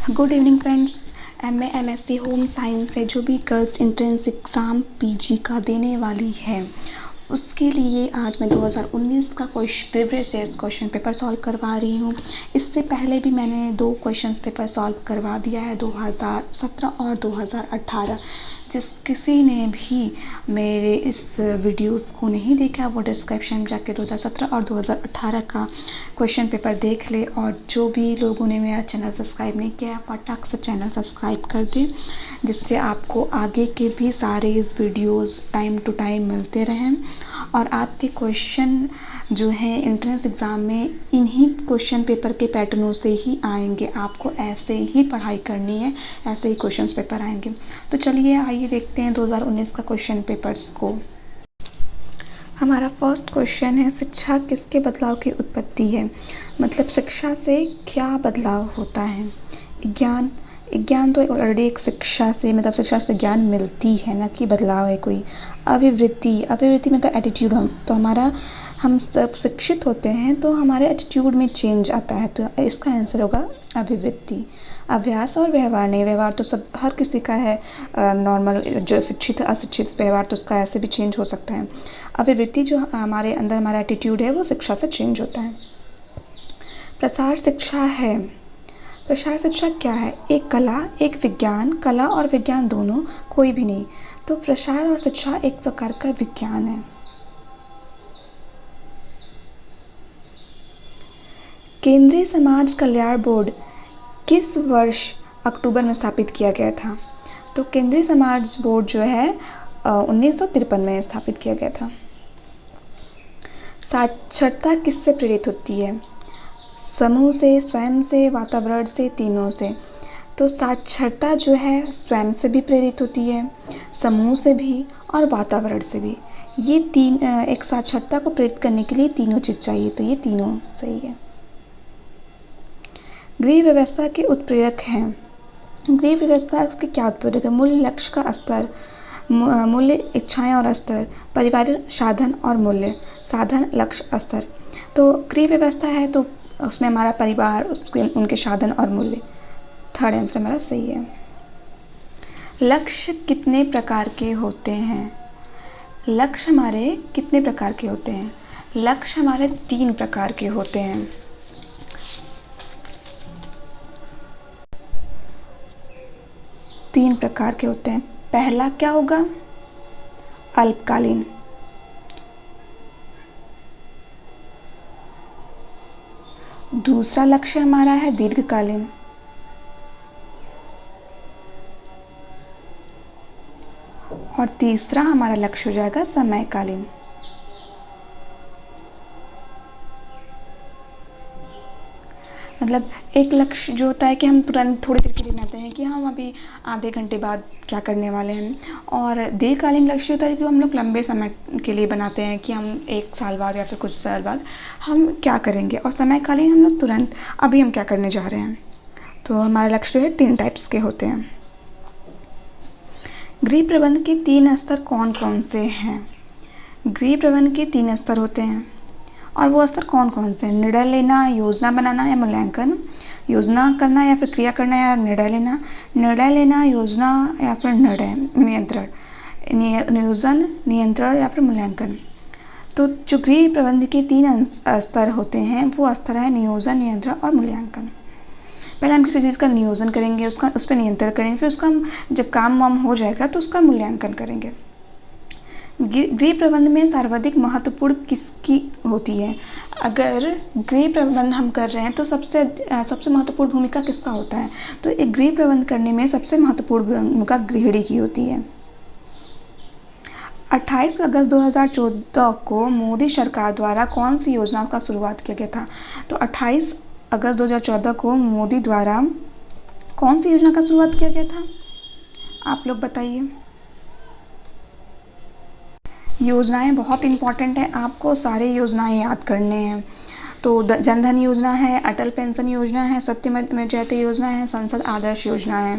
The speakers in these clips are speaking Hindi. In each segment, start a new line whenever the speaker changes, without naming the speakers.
Good evening friends. MSc home science से जो भी गर्ल्स एंट्रेंस एग्ज़ाम पीजी का देने वाली है उसके लिए आज मैं 2019 का previous years question paper solve करवा रही हूँ। इससे पहले भी मैंने 2 क्वेश्चन पेपर सॉल्व करवा दिया है 2017 और 2018। किसी ने भी मेरे इस वीडियोस को नहीं देखा वो डिस्क्रिप्शन में जाके 2017 और 2018 का क्वेश्चन पेपर देख ले। और जो भी लोगों ने मेरा चैनल सब्सक्राइब नहीं किया है फटाक से चैनल सब्सक्राइब कर दें, जिससे आपको आगे के भी सारे इस वीडियोस टाइम टू टाइम मिलते रहें। और आपके क्वेश्चन जो है एंट्रेंस एग्ज़ाम में इन्हीं क्वेश्चन पेपर के पैटर्नों से ही आएंगे। आपको ऐसे ही पढ़ाई करनी है, ऐसे ही क्वेश्चन पेपर आएंगे। तो चलिए आइए देखते हैं 2019 का क्वेश्चन पेपर्स को। हमारा फर्स्ट क्वेश्चन है, शिक्षा किसके बदलाव की उत्पत्ति है? मतलब शिक्षा से क्या बदलाव होता है? ज्ञान तो ऑलरेडी एक शिक्षा से ज्ञान मिलती है, ना कि बदलाव है कोई। अभिवृत्ति मतलब एटीट्यूड। हम जब शिक्षित होते हैं तो हमारे एटीट्यूड में चेंज आता है, तो इसका आंसर होगा अभिवृत्ति। अभ्यास और व्यवहार नहीं, व्यवहार तो सब हर किसी का है नॉर्मल, जो शिक्षित अशिक्षित व्यवहार तो उसका ऐसे भी चेंज हो सकता है। अभिवृत्ति जो हमारे अंदर हमारा एटीट्यूड है वो शिक्षा से चेंज होता है। प्रसार शिक्षा है। प्रसार शिक्षा क्या है? एक कला, एक विज्ञान, कला और विज्ञान दोनों, कोई भी नहीं। तो प्रसार और शिक्षा एक प्रकार का विज्ञान है। केंद्रीय समाज कल्याण बोर्ड किस वर्ष अक्टूबर में स्थापित किया गया था? तो केंद्रीय समाज बोर्ड जो है 1953 में स्थापित किया गया था। साक्षरता किससे प्रेरित होती है? समूह से, स्वयं से, वातावरण से, तीनों से। तो साक्षरता जो है स्वयं से भी प्रेरित होती है, समूह से भी और वातावरण से भी। ये तीन एक साक्षरता को प्रेरित करने के लिए तीनों चीज़ चाहिए, तो ये तीनों सही है। गृह व्यवस्था के उत्प्रेरक हैं। गृह व्यवस्था के क्या उत्प्रेरक है? मूल्य, लक्ष्य का स्तर, मूल्य, इच्छाएं और स्तर, पारिवारिक साधन और मूल्य, साधन, लक्ष्य, स्तर। तो गृह व्यवस्था है तो उसमें हमारा परिवार, उनके साधन और मूल्य। थर्ड आंसर हमारा सही है। लक्ष्य कितने प्रकार के होते हैं? लक्ष्य हमारे कितने प्रकार के होते हैं? लक्ष्य हमारे 3 प्रकार के होते हैं। पहला क्या होगा? अल्पकालीन। दूसरा लक्ष्य हमारा है दीर्घकालीन। और तीसरा हमारा लक्ष्य हो जाएगा समयकालीन। मतलब एक लक्ष्य जो होता है कि हम तुरंत थोड़ी देर के लिए बनाते हैं कि हम अभी आधे घंटे बाद क्या करने वाले हैं। और दीर्घकालीन लक्ष्य होता है कि हम लोग लंबे समय के लिए बनाते हैं कि हम 1 साल बाद या फिर कुछ साल बाद हम क्या करेंगे। और समयकालीन हम लोग तुरंत अभी हम क्या करने जा रहे हैं। तो हमारा लक्ष्य जो है 3 टाइप्स के होते हैं। गृह प्रबंध के 3 स्तर कौन कौन से हैं? गृह प्रबंध के 3 स्तर होते हैं। और वो स्तर कौन कौन से? निर्णय लेना, योजना बनाना या मूल्यांकन। योजना करना या फिर क्रिया करना या निर्णय लेना। निर्णय लेना, योजना या फिर नियंत्रण, नियोजन, नियंत्रण या फिर मूल्यांकन। तो जो गृह प्रबंध के 3 स्तर होते हैं वो स्तर है नियोजन, नियंत्रण और मूल्यांकन। पहले हम किसी चीज़ का नियोजन करेंगे, उस पर नियंत्रण करेंगे, फिर उसका जब काम वाम हो जाएगा तो उसका मूल्यांकन करेंगे। गृह प्रबंध में सर्वाधिक महत्वपूर्ण किसकी होती है? अगर गृह प्रबंध हम कर रहे हैं तो सबसे महत्वपूर्ण भूमिका किसका होता है? तो एक गृह प्रबंध करने में सबसे महत्वपूर्ण भूमिका गृहिणी की होती है। 28 अगस्त 2014 को मोदी सरकार द्वारा कौन सी योजना का शुरुआत किया गया था? तो 28 अगस्त 2014 को मोदी द्वारा कौन सी योजना का शुरुआत किया गया था? आप लोग बताइए। योजनाएं बहुत इंपॉर्टेंट हैं, आपको सारे योजनाएं याद करने हैं। तो जनधन योजना है, अटल पेंशन योजना है, सत्यमेव जयते योजना है, संसद आदर्श योजना है।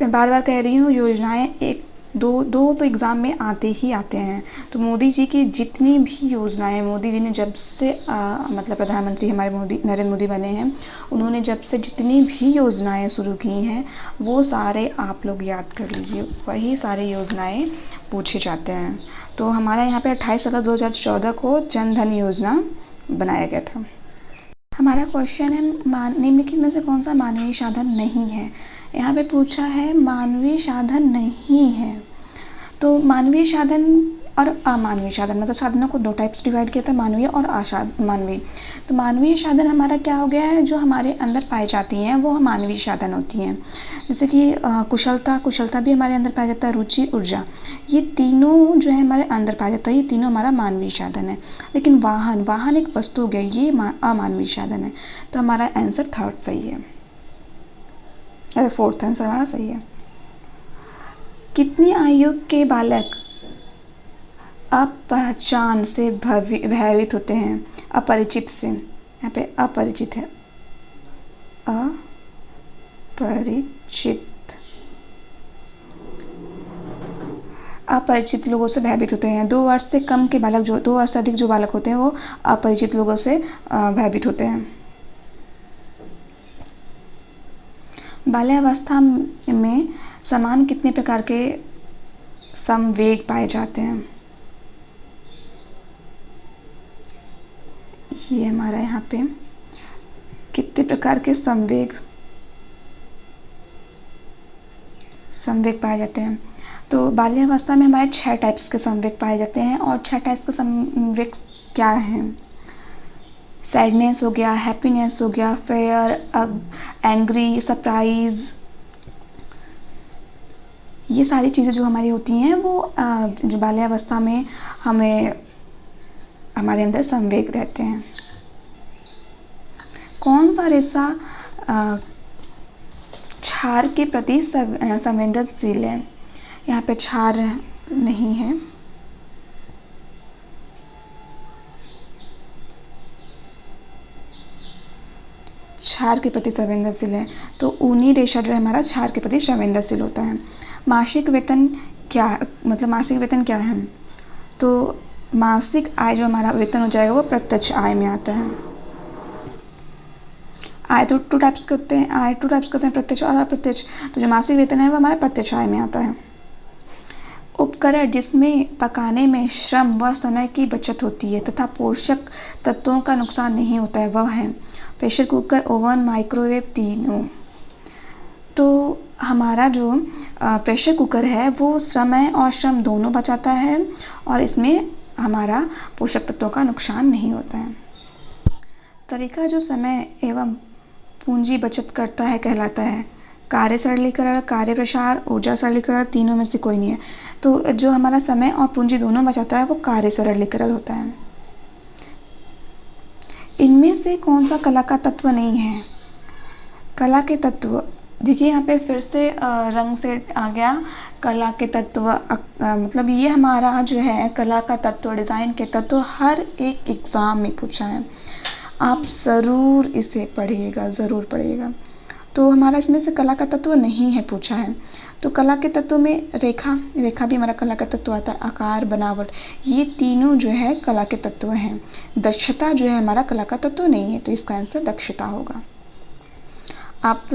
मैं बार बार कह रही हूँ योजनाएं एक दो दो तो एग्ज़ाम में आते ही आते हैं। तो मोदी जी की जितनी भी योजनाएं, मोदी जी ने जब से मतलब प्रधानमंत्री हमारे नरेंद्र मोदी बने हैं, उन्होंने जब से जितनी भी योजनाएं शुरू की हैं वो सारे आप लोग याद कर लीजिए, वही सारे योजनाएं पूछे जाते हैं। तो हमारा यहाँ पे 28 अगस्त 2014 को जन धन योजना बनाया गया था। हमारा क्वेश्चन है निम्नलिखित में से कौन सा मानवीय साधन नहीं है। यहाँ पे पूछा है मानवीय साधन नहीं है। तो मानवीय साधन और अमानवीय साधन, मतलब साधनों को दो टाइप्स डिवाइड किया था, मानवीय और अमानवीय। तो मानवीय साधन हमारा क्या हो गया है, जो हमारे अंदर पाई जाती हैं वो मानवीय साधन होती हैं। जैसे कि कुशलता भी हमारे अंदर पाया जाता है, रुचि, ऊर्जा, ये तीनों जो है हमारे अंदर पाया जाता है, ये तीनों हमारा मानवीय साधन है। लेकिन वाहन एक वस्तु हो गया, ये अमानवीय साधन है। तो हमारा आंसर थर्ड सही है, अरे फोर्थ आंसर हमारा सही है। कितनी आयु के बालक अपहचान से भयभीत होते हैं, अपरिचित से, यहाँ पे अपरिचित है, अपरिचित लोगों से भयभीत होते हैं। 2 वर्ष से कम के बालक, जो 2 वर्ष से अधिक जो बालक होते हैं वो अपरिचित लोगों से भयभीत होते हैं। बाल्यावस्था में समान कितने प्रकार के संवेग पाए जाते हैं। ये हमारा यहाँ पे कितने प्रकार के संवेग पाए जाते हैं। तो बाल्यावस्था में हमारे 6 टाइप्स के संवेग पाए जाते हैं। और 6 टाइप्स के संवेग क्या हैं? सैडनेस हो गया, हैप्पीनेस हो गया, फेयर, एंग्री, सरप्राइज, ये सारी चीज़ें जो हमारी होती हैं वो जो बाल्यावस्था में हमारे अंदर संवेग रहते हैं। कौन सा रेशा क्षार के प्रति संवेदनशील है? यहाँ पे क्षार नहीं है। क्षार के प्रति संवेदनशील है, तो ऊनी रेशा जो है हमारा क्षार के प्रति संवेदनशील होता है। मासिक वेतन क्या, मतलब मासिक वेतन क्या है? तो मासिक आय जो हमारा वेतन हो जाएगा वो प्रत्यक्ष आय में आता है। आय तो 2 टाइप्स के होते हैं, प्रत्यक्ष और अप्रत्यक्ष। तो जो मासिक वेतन है वो हमारा प्रत्यक्ष आय में आता है। उपकरण जिसमें पकाने में श्रम व समय की बचत होती है तथा पोषक तत्वों का नुकसान नहीं होता है, वह है प्रेशर कुकर, ओवन, माइक्रोवेव, तीनों। तो हमारा जो प्रेशर कुकर है वो समय और श्रम दोनों बचाता है और इसमें हमारा पोषक तत्वों का नुकसान नहीं होता है। तरीका जो समय एवं पूंजी बचत करता है कहलाता है कार्य सरलीकरण, कार्य प्रसार, ऊर्जा सरलीकरण, तीनों में से कोई नहीं है। तो जो हमारा समय और पूंजी दोनों बचाता है वो कार्य सरलीकरण होता है। इनमें से कौन सा कला का तत्व नहीं है? कला के तत्व, देखिए यहाँ पे फिर से रंग से आ गया कला के तत्व, मतलब ये हमारा जो है कला का तत्व, डिज़ाइन के तत्व हर एक एग्ज़ाम में पूछा है। आप ज़रूर इसे पढ़िएगा, ज़रूर पढ़िएगा। तो हमारा इसमें से कला का तत्व नहीं है पूछा है। तो कला के तत्व में रेखा भी हमारा कला का तत्व आता है, आकार, बनावट, ये तीनों जो है कला के तत्व हैं। दक्षता जो है हमारा कला का तत्व नहीं है, तो इसका आंसर दक्षता होगा। आप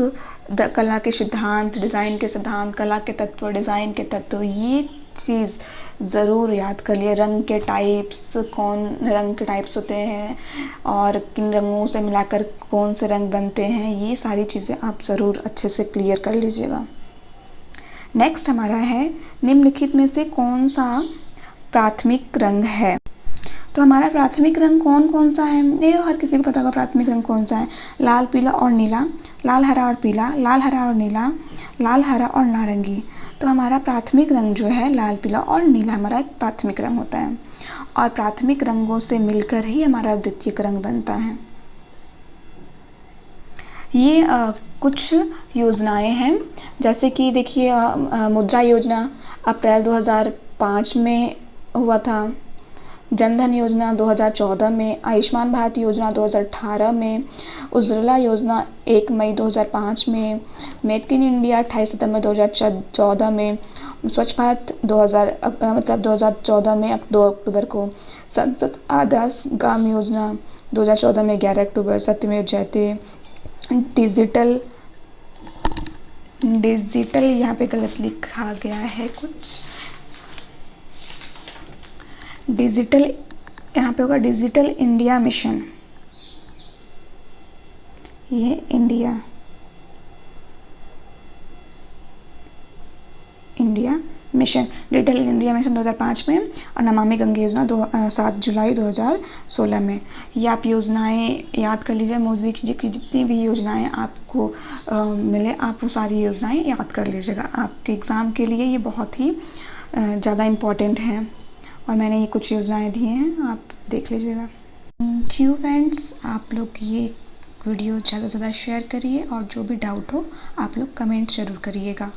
कला के सिद्धांत, डिज़ाइन के सिद्धांत, कला के तत्व, डिज़ाइन के तत्व, ये चीज़ ज़रूर याद कर लिए। रंग के टाइप्स, कौन रंग के टाइप्स होते हैं और किन रंगों से मिलाकर कौन से रंग बनते हैं, ये सारी चीज़ें आप ज़रूर अच्छे से क्लियर कर लीजिएगा। नेक्स्ट हमारा है निम्नलिखित में से कौन सा प्राथमिक रंग है? तो हमारा प्राथमिक रंग कौन कौन सा है? ये हर किसी को पता होगा प्राथमिक रंग कौन सा है। लाल, पीला और नीला, लाल, हरा और पीला, लाल, हरा और नीला, लाल, हरा और नारंगी। तो हमारा प्राथमिक रंग जो है लाल, पीला और नीला हमारा एक प्राथमिक रंग होता है और प्राथमिक रंगों से मिलकर ही हमारा द्वितीयक रंग बनता है। ये कुछ योजनाएं हैं, जैसे कि देखिए मुद्रा योजना अप्रैल 2005 में हुआ था। जनधन योजना 2014 में, आयुष्मान भारत योजना 2018 में, उज्ज्वला योजना 1 मई 2005 में, मेक इन इंडिया 28 सितंबर 2014 में, स्वच्छ भारत 2014 में 2 अक्टूबर को, संसद आदर्श ग्राम योजना 2014 में 11 अक्टूबर, सत्यमेव जयते, डिजिटल यहाँ पे गलत लिखा गया है कुछ, डिजिटल यहाँ पे होगा डिजिटल इंडिया मिशन, ये India mission, digital India mission 2005 में, और नमामि गंगे योजना 7 जुलाई 2016 में। ये आप योजनाएं याद कर लीजिए। मोदी जी की जितनी भी योजनाएं आपको मिले, आप वो सारी योजनाएं याद कर लीजिएगा। आपके एग्ज़ाम के लिए ये बहुत ही ज़्यादा इम्पॉर्टेंट है, और मैंने ये कुछ योजनाएं दी हैं, आप देख लीजिएगा। थैंक यू फ्रेंड्स, आप लोग ये वीडियो ज़्यादा से ज़्यादा शेयर करिए, और जो भी डाउट हो आप लोग कमेंट ज़रूर करिएगा।